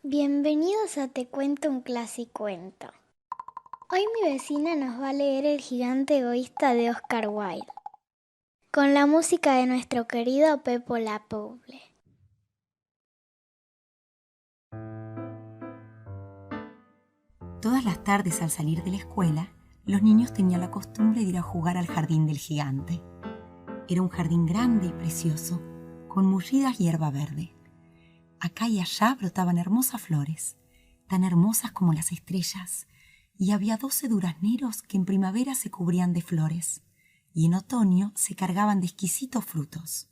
Bienvenidos a Te Cuento un Clasicuento. Hoy mi vecina nos va a leer El gigante egoísta de Oscar Wilde, con la música de nuestro querido Pepo la Poble. Todas las tardes al salir de la escuela, los niños tenían la costumbre de ir a jugar al jardín del gigante. Era un jardín grande y precioso, con mullidas hierba verde. Acá y allá brotaban hermosas flores, tan hermosas como las estrellas, y había 12 durazneros que en primavera se cubrían de flores, y en otoño se cargaban de exquisitos frutos.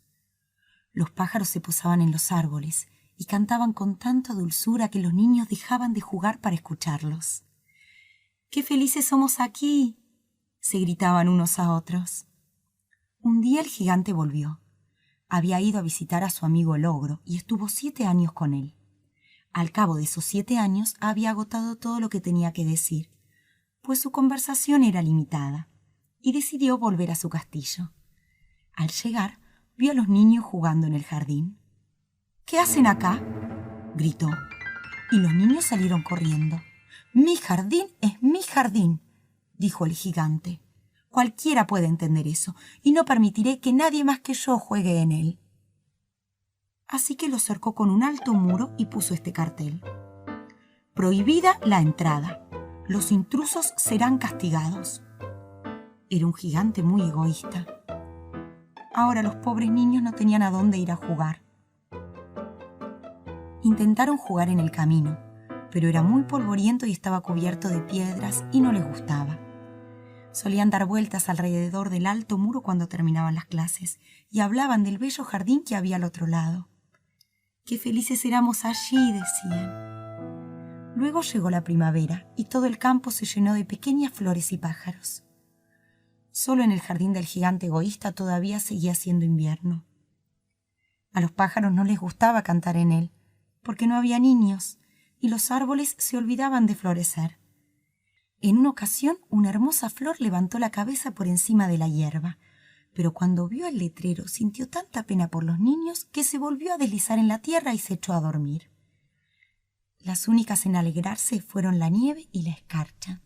Los pájaros se posaban en los árboles y cantaban con tanta dulzura que los niños dejaban de jugar para escucharlos. ¡Qué felices somos aquí!, se gritaban unos a otros. Un día el gigante volvió. Había ido a visitar a su amigo el ogro y estuvo 7 años con él. Al cabo de esos 7 años había agotado todo lo que tenía que decir, pues su conversación era limitada, y decidió volver a su castillo. Al llegar, vio a los niños jugando en el jardín. «¿Qué hacen acá?», gritó, y los niños salieron corriendo. «Mi jardín es mi jardín», dijo el gigante. «Cualquiera puede entender eso, y no permitiré que nadie más que yo juegue en él». Así que lo cercó con un alto muro y puso este cartel: «Prohibida la entrada. Los intrusos serán castigados». Era un gigante muy egoísta. Ahora los pobres niños no tenían a dónde ir a jugar. Intentaron jugar en el camino, pero era muy polvoriento y estaba cubierto de piedras y no les gustaba. Solían dar vueltas alrededor del alto muro cuando terminaban las clases y hablaban del bello jardín que había al otro lado. «Qué felices éramos allí», decían. Luego llegó la primavera y todo el campo se llenó de pequeñas flores y pájaros. Solo en el jardín del gigante egoísta todavía seguía siendo invierno. A los pájaros no les gustaba cantar en él, porque no había niños y los árboles se olvidaban de florecer. En una ocasión, una hermosa flor levantó la cabeza por encima de la hierba, pero cuando vio el letrero sintió tanta pena por los niños que se volvió a deslizar en la tierra y se echó a dormir. Las únicas en alegrarse fueron la nieve y la escarcha.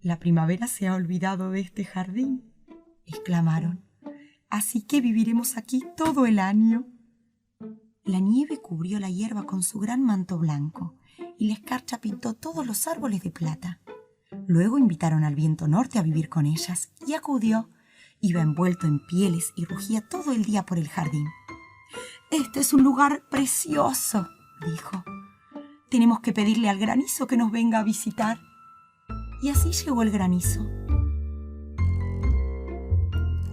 «La primavera se ha olvidado de este jardín», exclamaron. «Así que viviremos aquí todo el año». La nieve cubrió la hierba con su gran manto blanco y la escarcha pintó todos los árboles de plata. Luego invitaron al viento norte a vivir con ellas y acudió. Iba envuelto en pieles y rugía todo el día por el jardín. «Este es un lugar precioso», dijo. «Tenemos que pedirle al granizo que nos venga a visitar». Y así llegó el granizo.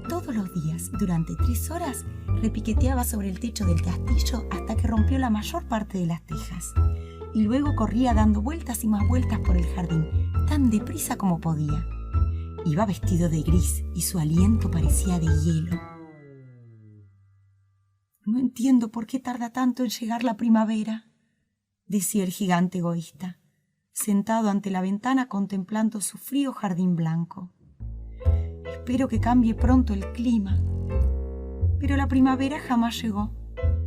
Todos los días, durante 3 horas, repiqueteaba sobre el techo del castillo hasta que rompió la mayor parte de las tejas. Y luego corría dando vueltas y más vueltas por el jardín, tan deprisa como podía. Iba vestido de gris y su aliento parecía de hielo. «No entiendo por qué tarda tanto en llegar la primavera», decía el gigante egoísta, sentado ante la ventana contemplando su frío jardín blanco. «Espero que cambie pronto el clima». Pero la primavera jamás llegó,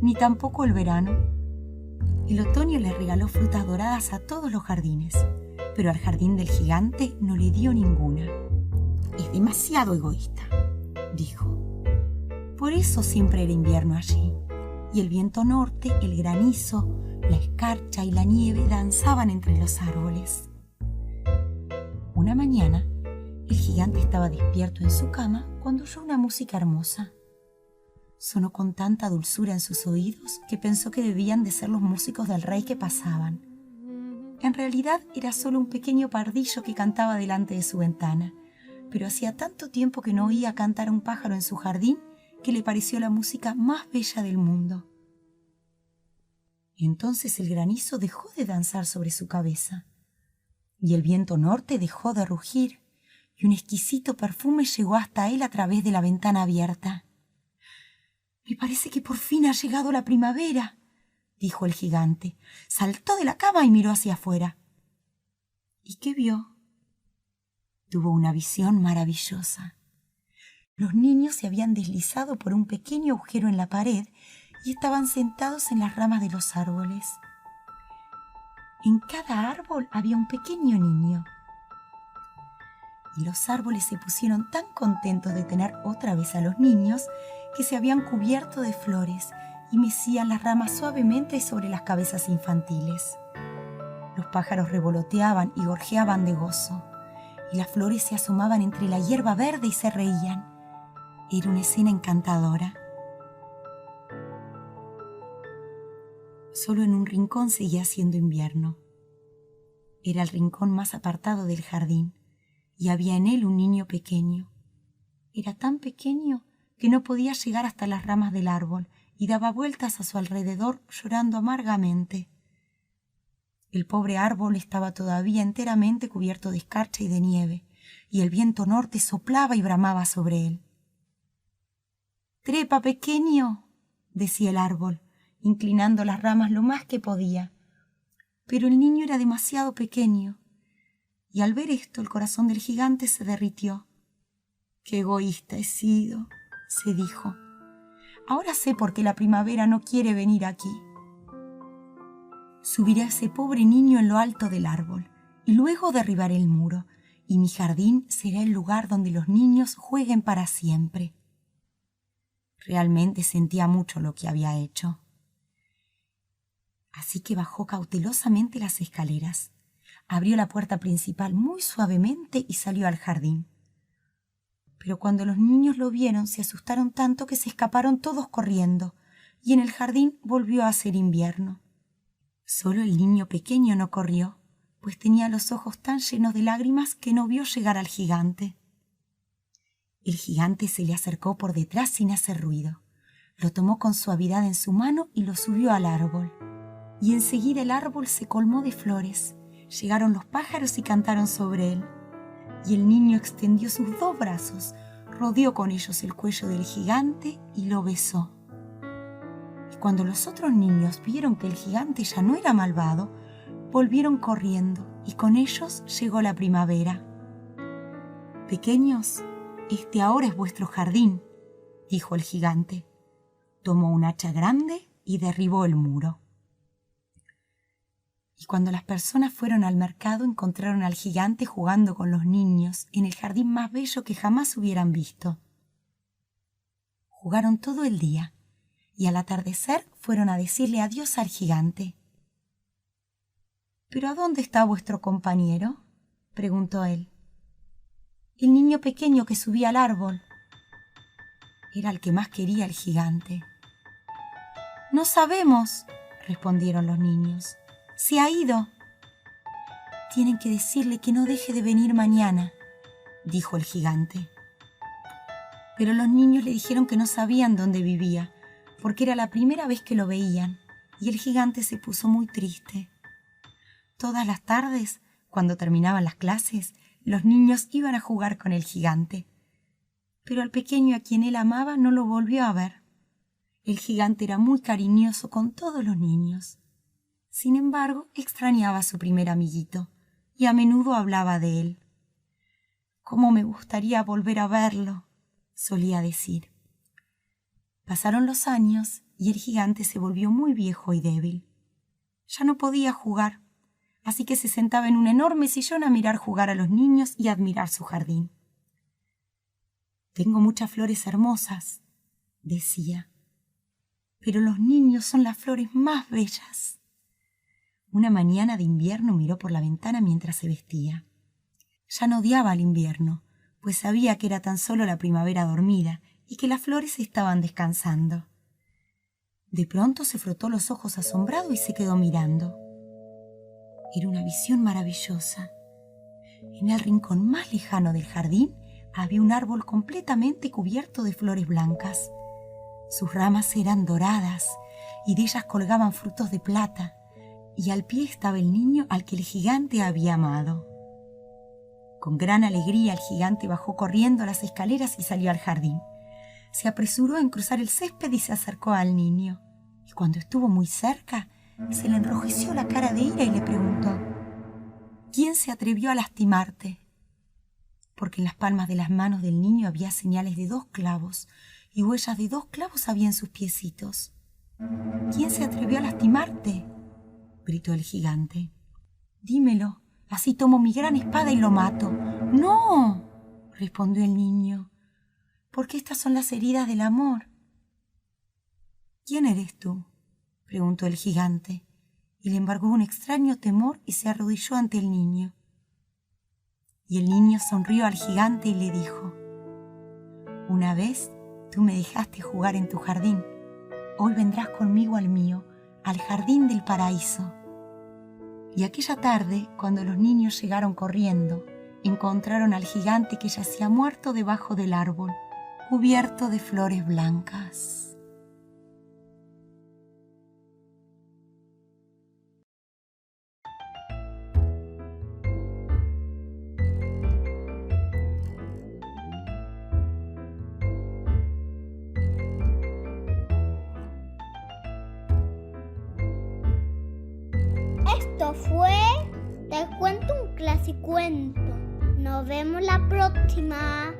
ni tampoco el verano. El otoño le regaló frutas doradas a todos los jardines, pero al jardín del gigante no le dio ninguna. «Es demasiado egoísta», dijo. Por eso siempre era invierno allí, y el viento norte, el granizo, la escarcha y la nieve danzaban entre los árboles. Una mañana, el gigante estaba despierto en su cama cuando oyó una música hermosa. Sonó con tanta dulzura en sus oídos que pensó que debían de ser los músicos del rey que pasaban. En realidad era solo un pequeño pardillo que cantaba delante de su ventana, pero hacía tanto tiempo que no oía cantar a un pájaro en su jardín que le pareció la música más bella del mundo. Entonces el granizo dejó de danzar sobre su cabeza, y el viento norte dejó de rugir, y un exquisito perfume llegó hasta él a través de la ventana abierta. «Me parece que por fin ha llegado la primavera», dijo el gigante. Saltó de la cama y miró hacia afuera. ¿Y qué vio? Tuvo una visión maravillosa. Los niños se habían deslizado por un pequeño agujero en la pared y estaban sentados en las ramas de los árboles. En cada árbol había un pequeño niño. Y los árboles se pusieron tan contentos de tener otra vez a los niños que se habían cubierto de flores y mecían las ramas suavemente sobre las cabezas infantiles. Los pájaros revoloteaban y gorjeaban de gozo, y las flores se asomaban entre la hierba verde y se reían. Era una escena encantadora. Solo en un rincón seguía haciendo invierno. Era el rincón más apartado del jardín, y había en él un niño pequeño. Era tan pequeño que no podía llegar hasta las ramas del árbol y daba vueltas a su alrededor llorando amargamente. El pobre árbol estaba todavía enteramente cubierto de escarcha y de nieve, y el viento norte soplaba y bramaba sobre él. «Trepa, pequeño», decía el árbol, inclinando las ramas lo más que podía. Pero el niño era demasiado pequeño, y al ver esto el corazón del gigante se derritió. «Qué egoísta he sido», se dijo. «Ahora sé por qué la primavera no quiere venir aquí. Subiré a ese pobre niño en lo alto del árbol, y luego derribaré el muro, y mi jardín será el lugar donde los niños jueguen para siempre». Realmente sentía mucho lo que había hecho. Así que bajó cautelosamente las escaleras, abrió la puerta principal muy suavemente y salió al jardín. Pero cuando los niños lo vieron se asustaron tanto que se escaparon todos corriendo, y en el jardín volvió a hacer invierno. Solo el niño pequeño no corrió, pues tenía los ojos tan llenos de lágrimas que no vio llegar al gigante. El gigante se le acercó por detrás sin hacer ruido. Lo tomó con suavidad en su mano y lo subió al árbol. Y enseguida el árbol se colmó de flores. Llegaron los pájaros y cantaron sobre él. Y el niño extendió sus 2 brazos, rodeó con ellos el cuello del gigante y lo besó. Y cuando los otros niños vieron que el gigante ya no era malvado, volvieron corriendo y con ellos llegó la primavera. «Pequeños, este ahora es vuestro jardín», dijo el gigante. Tomó un hacha grande y derribó el muro. Y cuando las personas fueron al mercado encontraron al gigante jugando con los niños en el jardín más bello que jamás hubieran visto. Jugaron todo el día y al atardecer fueron a decirle adiós al gigante. «¿Pero a dónde está vuestro compañero?», preguntó él. «El niño pequeño que subía al árbol». Era el que más quería el gigante. «No sabemos», respondieron los niños. «Se ha ido». «Tienen que decirle que no deje de venir mañana», dijo el gigante. Pero los niños le dijeron que no sabían dónde vivía, porque era la primera vez que lo veían, y el gigante se puso muy triste. Todas las tardes, cuando terminaban las clases, los niños iban a jugar con el gigante. Pero al pequeño a quien él amaba no lo volvió a ver. El gigante era muy cariñoso con todos los niños. Sin embargo, extrañaba a su primer amiguito y a menudo hablaba de él. «¿Cómo me gustaría volver a verlo?», solía decir. Pasaron los años y el gigante se volvió muy viejo y débil. Ya no podía jugar, así que se sentaba en un enorme sillón a mirar jugar a los niños y a admirar su jardín. «Tengo muchas flores hermosas», decía, «pero los niños son las flores más bellas». Una mañana de invierno miró por la ventana mientras se vestía. Ya no odiaba el invierno, pues sabía que era tan solo la primavera dormida y que las flores estaban descansando. De pronto se frotó los ojos asombrado y se quedó mirando. Era una visión maravillosa. En el rincón más lejano del jardín había un árbol completamente cubierto de flores blancas. Sus ramas eran doradas y de ellas colgaban frutos de plata, y al pie estaba el niño al que el gigante había amado. Con gran alegría el gigante bajó corriendo las escaleras y salió al jardín. Se apresuró en cruzar el césped y se acercó al niño. Y cuando estuvo muy cerca, se le enrojeció la cara de ira y le preguntó: «¿Quién se atrevió a lastimarte?». Porque en las palmas de las manos del niño había señales de 2 clavos y huellas de 2 clavos había en sus piecitos. «¿Quién se atrevió a lastimarte?», gritó el gigante. Dímelo, así tomo mi gran espada y lo mato. No, respondió el niño, porque estas son las heridas del amor. ¿Quién eres tú?, preguntó el gigante, y le embargó un extraño temor y se arrodilló ante el niño. Y el niño sonrió al gigante y le dijo: una vez tú me dejaste jugar en tu jardín. Hoy vendrás conmigo al mío, al jardín del paraíso. Y aquella tarde, cuando los niños llegaron corriendo, encontraron al gigante que yacía muerto debajo del árbol, cubierto de flores blancas. Esto fue Te cuento un clasicuento. Nos vemos la próxima.